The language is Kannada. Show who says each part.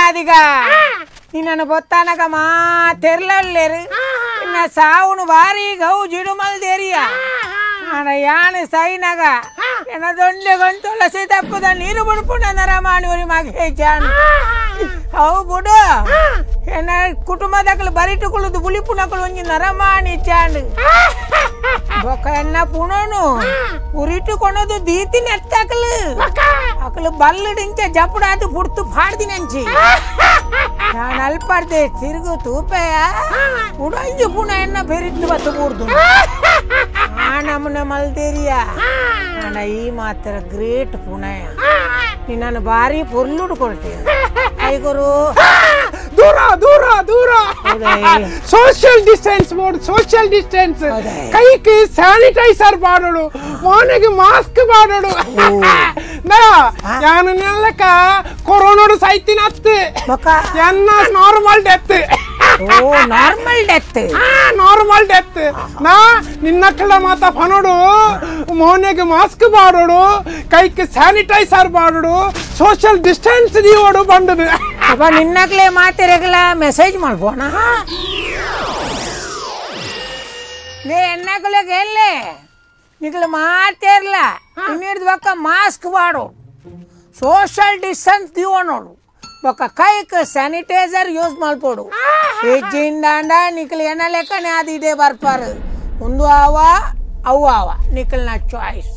Speaker 1: ಅದಿಗ ನಿನ್ನನ್ನು ಬೊತ್ತಾನಗ ಮಾತೆರ್ಲೇರು ಇನ್ನ ಸಾವುನು ಬಾರಿ ಗೌ ಜಿಡುಮಲ್ದೇರಿಯ ಅಣ್ಣ ಯಾನು ಸೈನಗ ಎನ್ನ ದೊಂಡೆ ಗಂಟು ತುಳಸಿ ತಪ್ಪದ ನೀರು ಬಿಡ್ಪುಣ ನರ ಮಾಡಿ ಮಗೆ ಜಾನು ಅವು ಬಿಡು ಎನ್ನ ಕುಟುಂಬದಕ್ಕಳು ಬರಿಟು ಕುಳಿದು ಬುಳಿಪುಣಗಳು ಒಂಜಿ ನರಮಾಣಿ ಚಾಂಡು ಬೊಕ್ಕ ಎನ್ನ ಪುಣನು ಉರಿಟು ಕೊಣದು ದೀತಿ ನೆತ್ತಾಕಲು ಅಕಲು ಬಲ್ಲುಡಿಂಚ ಜಪುಡಾದು ಪುಡ್ತು ಪಾಡ್ದಿನಂಚಿ ನಾನು ಅಲ್ಪಡ್ದೆ ತಿರುಗು ತೂಪೆಯ ಉಡಂಜು ಪುಣ ಎನ್ನ ಬೆರಿಟ್ಟು ಬತ್ತು ಕೂಡ್ದು ಆ ನಮ್ಮನೆ ಮಲ್ದೇರಿಯ ಅಣ್ಣ ಈ ಮಾತ್ರ ಗ್ರೇಟ್ ಪುಣಯ ನೀನು ಭಾರಿ ಪೊರ್ಲುಡು ಕೊಡ್ತೀನಿ ಕೈಗುರು
Speaker 2: ದೂರ ದೂರ ದೂರ social distance mode social distance ಕೈಗೆ ಸ್ಯಾನಿಟೈಸರ್ ಮಾಡೋಡು ಮನೆಗೆ ಮಾಸ್ಕ್ ಮಾಡೋಡು ನಾನು ನೆಲಕ ಕೊರೋನಾಡು ಸೈತಿನ ಅತ್ತೆ ಎನ್ನ ನಾರ್ಮಲ್ ಡೆತ್ ನಾರ್ಮಲ್ ಡೆತ್ ನಾ ನಿನ್ನಕ್ಕಳ ಮಾತಾ ಪನೋಡು ಮೋನೆಗೆ ಮಾಸ್ಕ್ ಮಾಡೋಡು ಕೈಗೆ ಸ್ಯಾನಿಟೈಸರ್ ಮಾಡೋಡು ಸೋಷಿಯಲ್ ಡಿಸ್ಟೆನ್ಸ್ ದೀವೋಡು ಬಂಡದು
Speaker 1: ಅಪ್ಪ ನಿನ್ನಕ್ಲೆ ಮಾತಿರಗಲ ಮೆಸೇಜ್ ಮಾಡ್ಬೋಣ ನೀ ಎನ್ನಕ್ಲೆಗೆ ಎಲ್ಲೇ ನಿಗ್ಲ ಮಾತೇರ್ಲ ಇನ್ನಿಡ್ದು ಬಕ್ಕ ಮಾಸ್ಕ್ ಮಾಡು ಸೋಷಿಯಲ್ ಡಿಸ್ಟೆನ್ಸ್ ದೀವ ನೋಡು ಬೊಕ್ಕ ಕೈಕ್ ಸ್ಯಾನಿಟೈಸರ್ ಯೂಸ್ ಮಾಡ್ಕೊಡು ಹೆಜ್ಜಿಂದಾಂಡ ನಿಕ್ಲು ಎನ್ನ ಲೆಕ್ಕನೆ ಅದು ಇದೇ ಬರ್ಪಾರು ಒಂದು ಅವ ಅವು ಅವ ನಿಕ್ಲನ ಚಾಯ್ಸ್